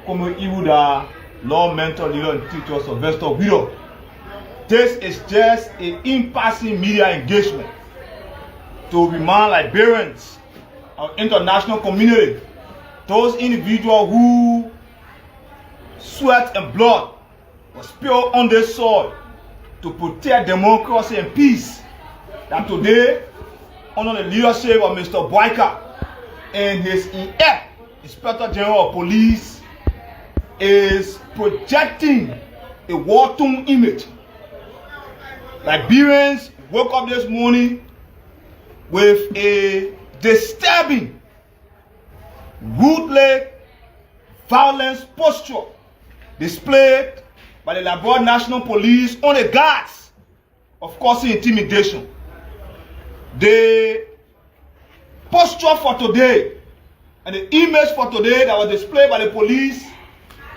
como Ibuda, law mentor leader and teacher Sylvester Widow. This is just an in-passing media engagement to remind Liberians of international community, those individuals who sweat and blood was spilled on this soil to protect democracy and peace, that today, under the leadership of Mr. Boyka and his inept Inspector General of Police, is projecting a war-torn image. Liberians woke up this morning with a disturbing, ruthless violence posture displayed by the Liberia National Police on the guards of causing intimidation. The posture for today and the image for today that was displayed by the police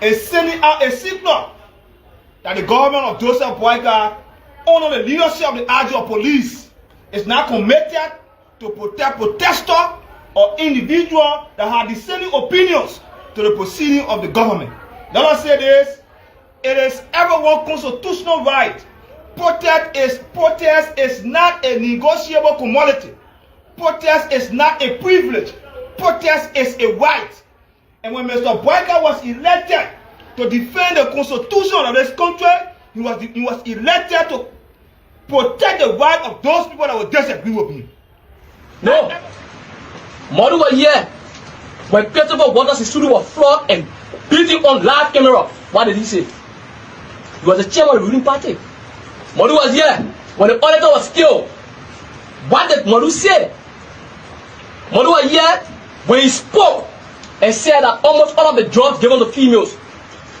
is sending out a signal that the government of Joseph Boyka, under the leadership of the RG police, is not committed to protect protesters or individuals that have dissenting opinions to the proceeding of the government. Let us say this: it is everyone's constitutional right. Protest is not a negotiable commodity. Protest is not a privilege. Protest is a right. And when Mr. Boyka was elected to defend the constitution of this country, he was elected to protect the right of those people that would disagree with him. No. Madu was here when Christopher Waters' studio was flogged and beating on live camera. What did he say? He was the chairman of the ruling party. Madu was here when the auditor was killed. What did Madu say? Madu was here when he spoke and said that almost all of the drugs given to females,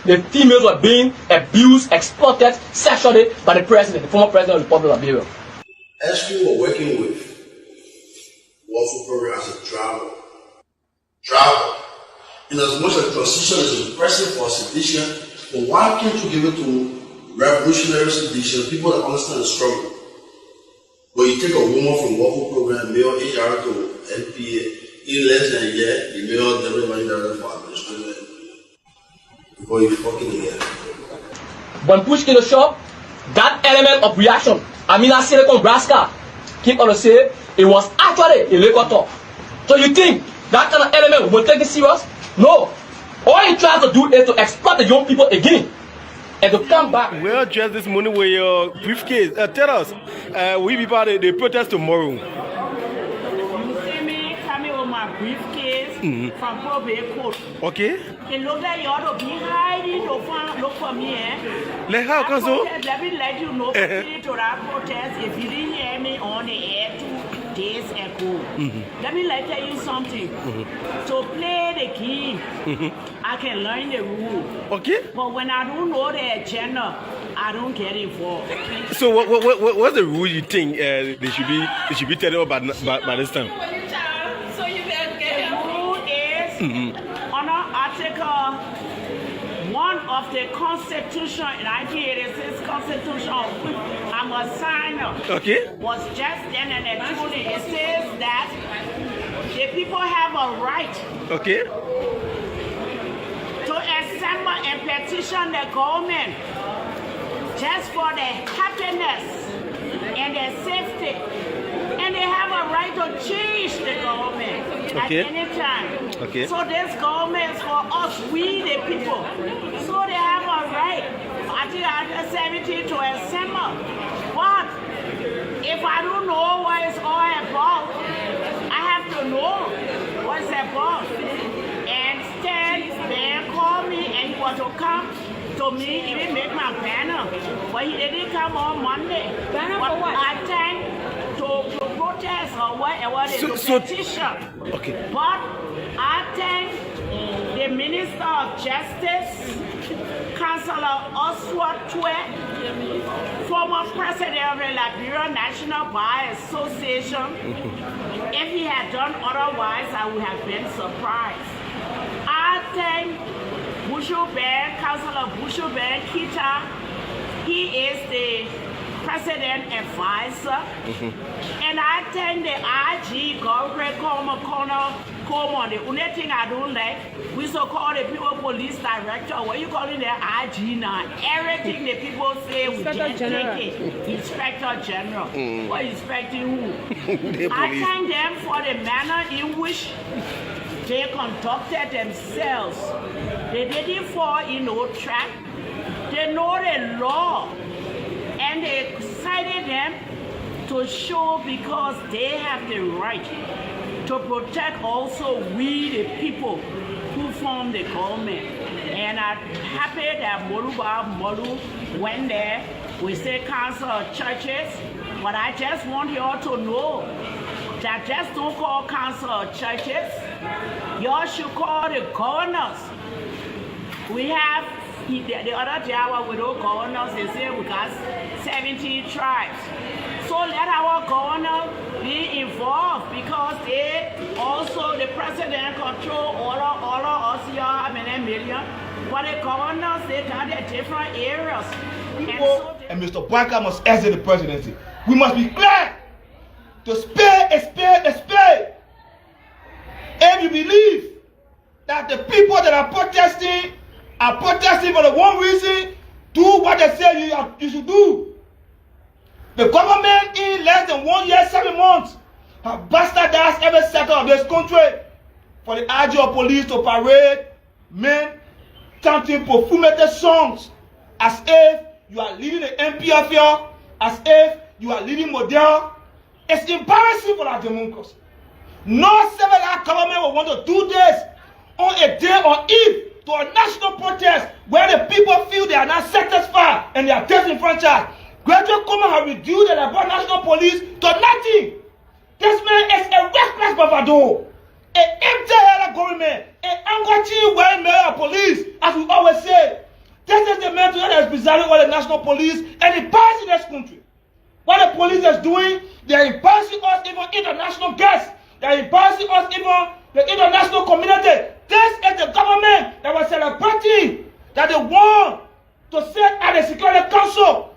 the females were being abused, exploited sexually by the president, the former president of the Republic of Liberia. As we were working with Warfare Program as a driver, in as much as transition is impressive for sedition, but why can't you give it to revolutionary sedition, people that understand the struggle? But you take a woman from Warfare Program, male AR to NPA, in less than a year, the male deputy director for administration. Before you fucking again. When push in the shop, that element of reaction, Amina Silicon Braska came on to say it was actually a legal talk. So you think that kind of element will take it serious? No. All he tries to do is to exploit the young people again and to come back. Well, just this morning with your briefcase. Tell us, we be part of the protest tomorrow. You see me coming with my briefcase from probate court. Okay. It looks like you ought to be hiding to look for me, Like how come so? Let me let you know, to that protest, if you didn't hear me on the air 2 days ago. Let me tell you something. To play the game, I can learn the rule. Okay. But when I don't know the agenda, I don't get involved. So what's the rule you think they should be telling about by this time? So you can get the rule is under Article 1 of the Constitution, 1986 Constitution, I'm a signer. Okay. Was just then and truly. It says that the people have a right. Okay. To assemble and petition the government just for their happiness and their safety. And they have a right to change the government at any time. Okay. So this government is for us, we the people. So they have a right, Article 70, to assemble. But if I don't know what it's all about, I have to know what it's about. Instead, they called me and he was to come to me, even make my banner. But he didn't come on Monday. Banner for what? I think to protest or whatever the petition. Okay. But I think the Minister of Justice, Councillor Oswald Twe, former president of the Liberia National Bar Association, if he had done otherwise, I would have been surprised. I think Bushuben, Councillor Bushuben Kita, he is the president advisor. And I think the IG, Governor Comer Come on, the only thing I don't like, we so-called the people police director, what you calling the IG now? Everything the people say, we can't take it. Inspector General. What inspecting who? I thank them for the manner in which they conducted themselves. They didn't fall in no trap. They know the law. And they cited them to show because they have the right to protect also we the people who form the government. And I'm happy that Molu went there. We say council of churches, but I just want y'all to know that just don't call council of churches. Y'all should call the governors. We have, the other day I was with those governors, they say we got 17 tribes. So let our governor be involved because they also, the president control all of us here, how many million, but the governors, they got their different areas. And Mr. Boyka must exit the presidency. We must be clear to spare a spare a spare. If you believe that the people that are protesting for the one reason, do what they say you should do. The government in less than 1 year, 7 months have bastardized every sector of this country for the IG of police to parade men chanting perfumated songs as if you are leading the MPFL, as if you are leading Model. It's embarrassing for our democracy. No civilized government will want to do this on a day on eve to a national protest where the people feel they are not satisfied and they are disenfranchised. Graduate Common have reduced the national police to nothing. This man is a reckless bravado, an empty-headed government, an angochi well-made police, as we always say. This is the man that is presiding over the national police and embarrassing this country. What the police is doing, they are embarrassing us, even international guests. They are embarrassing us, even the international community. This is the government that was celebrating that they want to sit at the Security Council.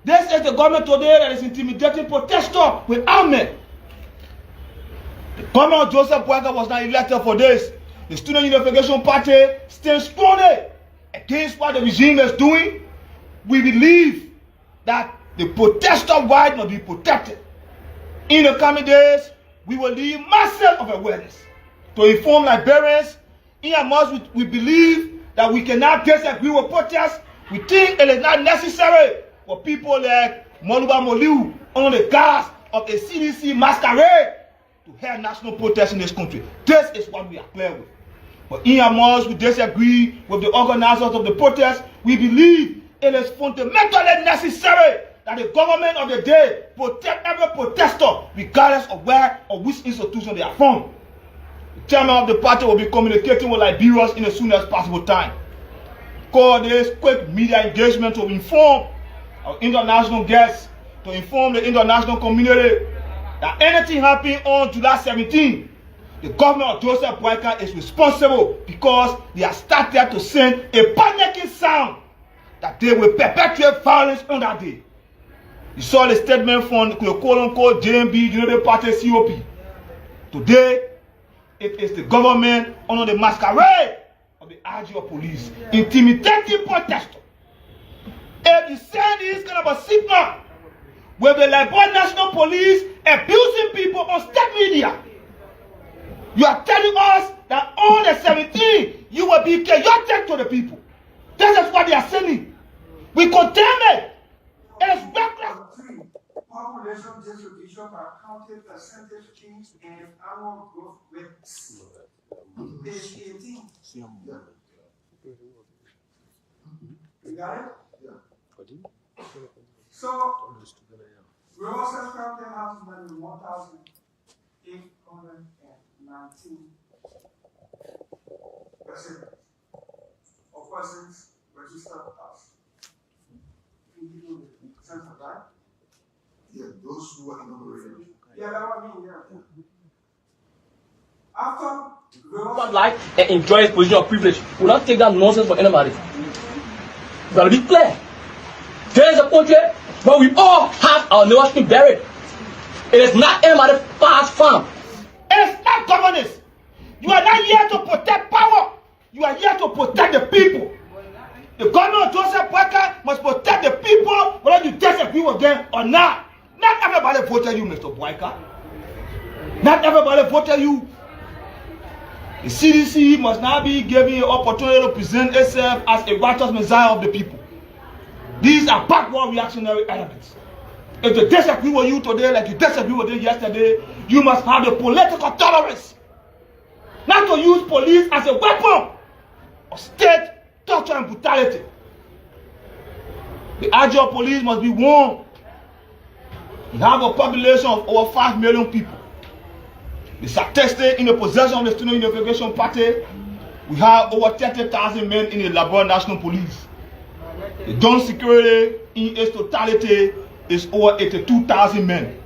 This is the government today that is intimidating protesters with armament. The government of Joseph Boyka was not elected for this. The Student Unification Party stands strongly against what the regime is doing. We believe that the protester right must be protected. In the coming days, we will lead masses of awareness to inform Liberians. In as much we believe that we cannot disagree with protests, we think it is not necessary for people like Moluba Moliu on the guise of a CDC masquerade to have national protests in this country. This is what we are clear with. But in as much we disagree with the organizers of the protest, we believe it is fundamentally necessary that the government of the day protect every protester regardless of where or which institution they are from. The chairman of the party will be communicating with Liberians in the soonest possible time. Call this quick media engagement to inform our international guests, to inform the international community that anything happening on July 17, the government of Joseph Boyka is responsible because they have started to send a panicking sound that they will perpetuate violence on that day. You saw the statement from the quote-unquote JMB United Party COP. Today, it is the government under the masquerade of the IG of police intimidating protesters. If you send this kind of a signal with the Liberian National Police abusing people on state media, you are telling us that on the 17th you will be chaotic to the people. This is what they are saying. We condemn it. It is reckless. Population distribution by county percentage change and annual growth rates. Page 18. You got it? Yeah. So, Rosa County has 1,819 percent of persons registered as census, right? Yeah, those who are enumerated. Yeah, that what I mean, yeah. After But life and enjoy his position of privilege. Will not take that nonsense for anybody. You gotta be clear. There is a country where we all have our nation buried. It is not anybody's past farm. It is not governance. You are not here to protect power. You are here to protect the people. The government of Joseph Boyka must protect the people whether you disagree with them or not. Not everybody voted you, Mr. Boyka. Not everybody voted you. The CDC must now be given an opportunity to present itself as a righteous messiah of the people. These are backward reactionary elements. If they disagree with you today like you disagree with them yesterday, you must have the political tolerance not to use police as a weapon of state torture and brutality. The Agile police must be warned. We have a population of over 5 million people. The statistic in the possession of the Student Unification Party, we have over 30,000 men in the Liberia National Police. The Dawn security in its totality is over 82,000 men.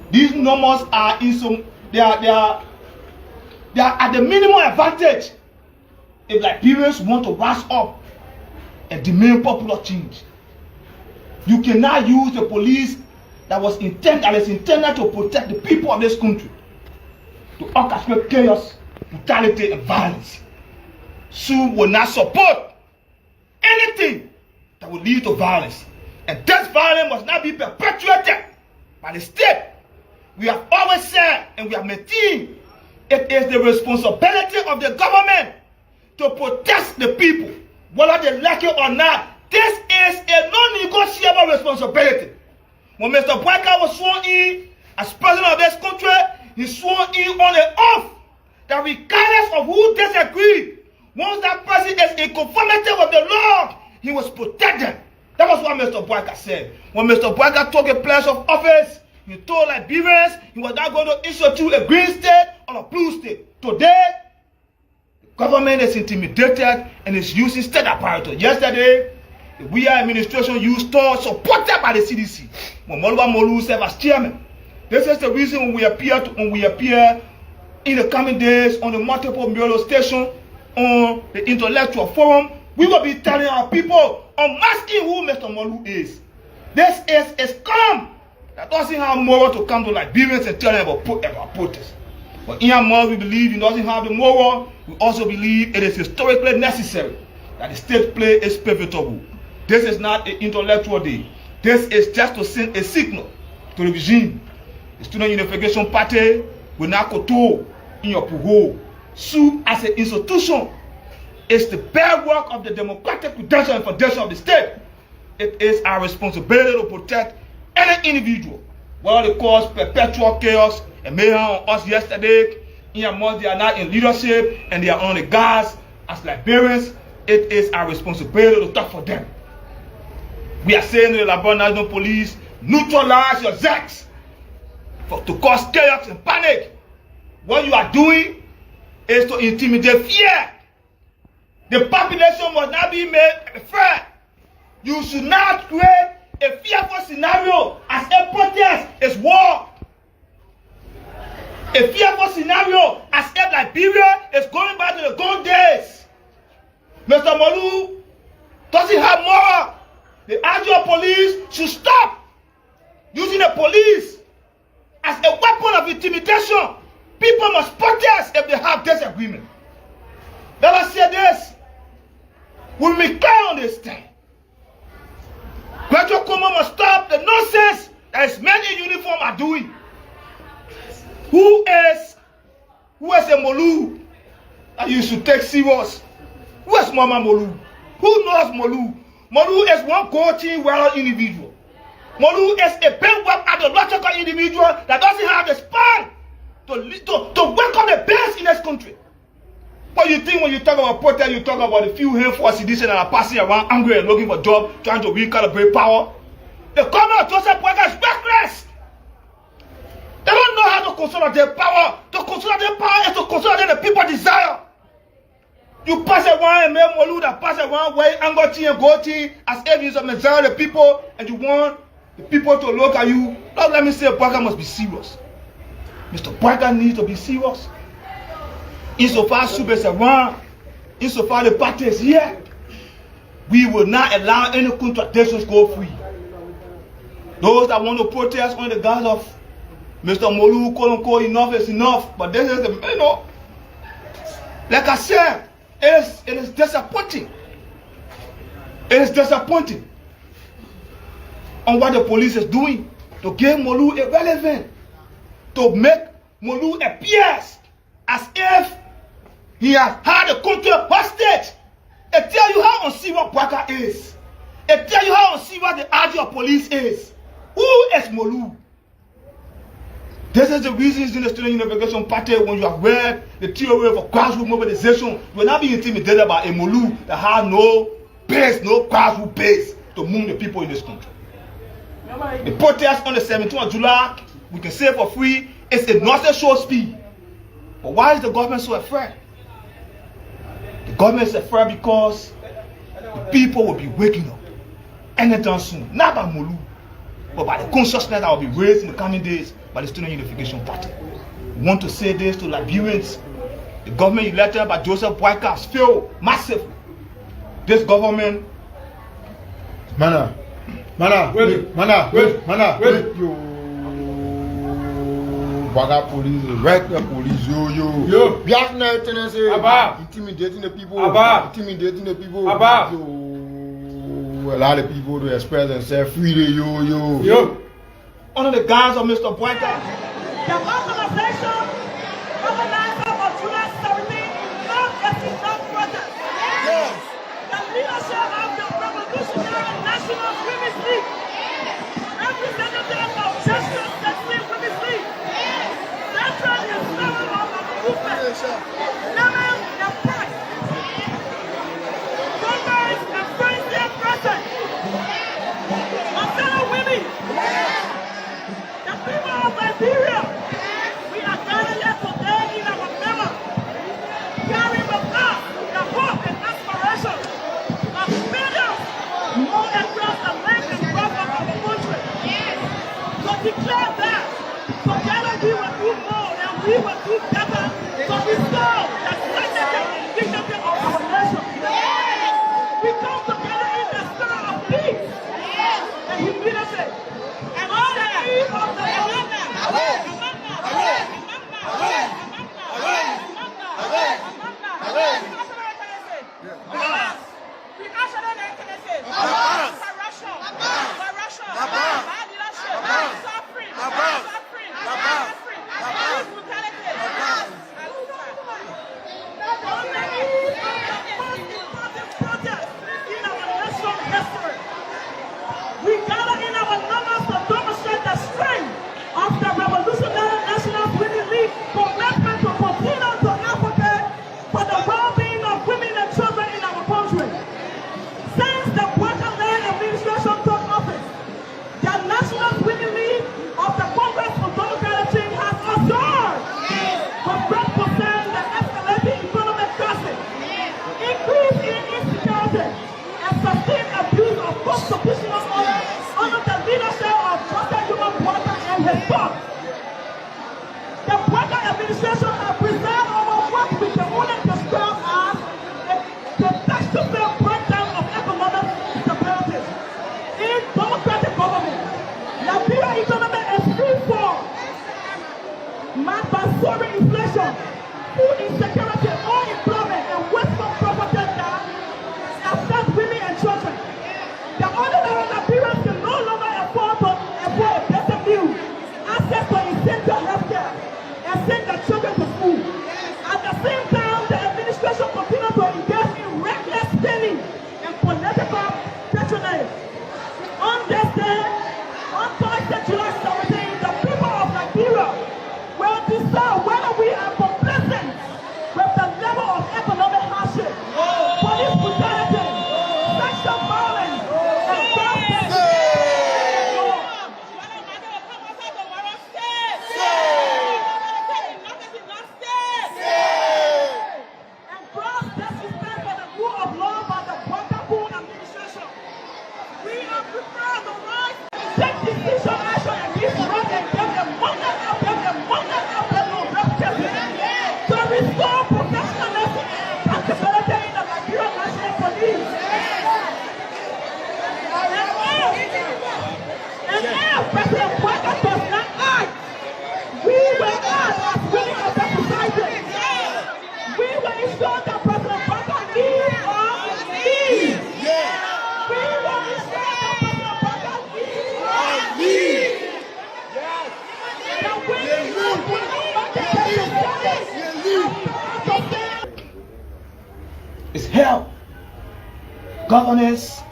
These numbers are they are at the minimum advantage if Liberians want to rise up and demand popular change. You cannot use the police that is intended to protect the people of this country to orchestrate chaos, brutality, and violence. SU will not support anything that will lead to violence. And this violence must not be perpetuated by the state. We have always said and we have maintained it is the responsibility of the government to protect the people, whether they like it or not. This is a non-negotiable responsibility. When Mr. Boyka was sworn in as president of this country, he swore in on an oath that regardless of who disagreed, once that person is in conformity with the law, he was protected. That was what Mr. Boyka said. When Mr. Boyka took a place of office, he told Liberians he was not going to institute a green state or a blue state. Today, the government is intimidated and is using state apparatus. Yesterday, the WIA administration used stores supported by the CDC. When Molu served as chairman. This is the reason when we appear in the coming days on the multiple mural station, on the intellectual forum, we will be telling our people, unmasking who Mr. Molu is. This is a scam that doesn't have moral to come to Liberians and tell them about protest. But in our mind, we believe it doesn't have the moral. We also believe it is historically necessary that the state play its pivotal role. This is not an intellectual day. This is just to send a signal to the regime. The Student Unification Party will not control in your parole. SU as an institution is the bedrock of the democratic credential and foundation of the state. It is our responsibility to protect any individual, whether they cause perpetual chaos and mayhem on us yesterday, in amongst they are not in leadership and they are on the guards as Liberians. It is our responsibility to talk for them. We are saying to the Liberia National Police, neutralize your Zags to cause chaos and panic. What you are doing is to intimidate fear. The population must not be made afraid. You should not create a fearful scenario as a protest is war. A fearful scenario as if Liberia is going back to the gold days. Mr. Molu doesn't have moral. The Agile police should stop using the police as a weapon of intimidation. People must protest if they have disagreement. Let us say this. We will clear on this thing. Graduate Kuma must stop the nonsense that his men in uniform are doing. Who is a Molu that you should take serious? Who is Mama Molu? Who knows Molu? Molu is one coaching well individual. Molu is a bent-up ideological individual that doesn't have the span to welcome the best in this country. But you think when you talk about protest, you talk about a few handful of citizens that are passing around angry and looking for jobs, trying to recalibrate power. The government of Joseph Boyka is reckless. They don't know how to consolidate power. To consolidate power is to consolidate the people's desire. You pass around and make Molu that pass around way Angoti and Goti as if he's a messiah of the people, and you want the people to look at you. Now let me say Boyka must be serious. Mr. Boyka needs to be serious. Insofar as Soup is around, insofar the party is here, we will not allow any contradictions go free. Those that want to protest on the guise of Mr. Molu, quote unquote, enough is enough. But this is the, Like I said, it is disappointing. It is disappointing on what the police is doing to give Molu irrelevant, to make Molu appear as if he has had a country hostage. It tells you how unserious Bwaka is. It tells you how unserious the army of police is. Who is Molu? This is the reasons in the Student Unification Party, when you have read the theory of grassroots mobilization, you will not be intimidated by a Molu that has no base, no grassroots base to move the people in this country. The protest on the 17th of July, we can say for free, it's a nonsense show speed. But why is the government so afraid? The government is afraid because the people will be waking up anytime soon, not by Molu, but by the consciousness that will be raised in the coming days by the Student Unification Party. We want to say this to Liberians. The government elected by Joseph Boyka has failed massively. This government... Mana, wait. Yo, Baga police, wreck the police, yo. Bias na tendency, intimidating the people, Yo, a lot of people to express themselves freely, yo. Under the guise of Mr. Boyka, The organization organizer of July 17 not getting no protest. Yes. The leadership of the Revolutionary National Women's League, representative of Justice Women's League, veteran and fellow of the movement, women and press, members and friends there present, my fellow women. The people of Liberia, we are gathered here today in our member, carrying with us the hope and aspiration of millions all across the length and breadth of our country. To declare that together we will do more and we will do better to restore the sanctity and dignity of our nation. We come together in the spirit of peace and humility. And all the eve of the we gather in our numbers to demonstrate the strength of the Revolutionary National Women's League commitment to continue to advocate for the well-being of women and children in our country. Since the Bwaka-led administration took office, the National Women's League of the Congress for Democratic Change has observed with great concern the escalating economic crisis, increase in insecurity, and sustained abuse of constitutional order under the leadership of Joseph Bwaka and his boss. The Bwaka administration has presided over what we can only describe as a catastrophic breakdown of economic stability. In democratic government, Liberian economy is free fall, marked by soaring inflation, food insecurity, unemployment, and wasteful property that affect governance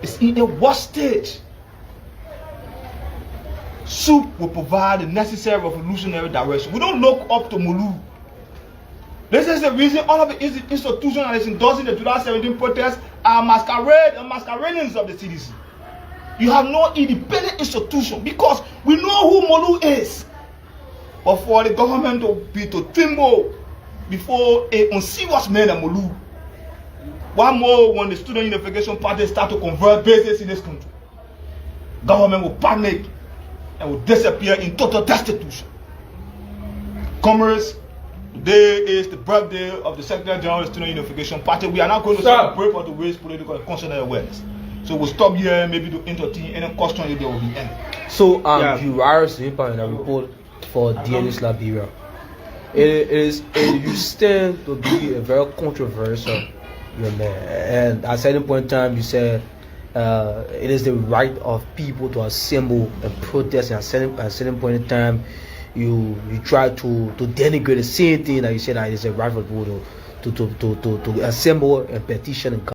is in a worse stage. Soup will provide the necessary revolutionary direction. We don't look up to Molu. This is the reason all of the institutions that is endorsing the July 17 protests are masqueradings of the CDC. You have no independent institution because we know who Molu is. But for the government to tremble before a unserious man like Molu. One more when the Student Unification Party start to convert bases in this country. Government will panic and will disappear in total destitution. Commerce, today is the birthday of the Secretary General of the Student Unification Party. We are not going to celebrate or to raise political and constitutional awareness. So we'll stop here, maybe to entertain any question if there will be any. So you are in a report for DNS Liberia. You stand to be a very controversial young man, and at a certain point in time you said it is the right of people to assemble and protest, and at a certain point in time you try to denigrate the same thing that you said that it is a right for people to assemble and petition and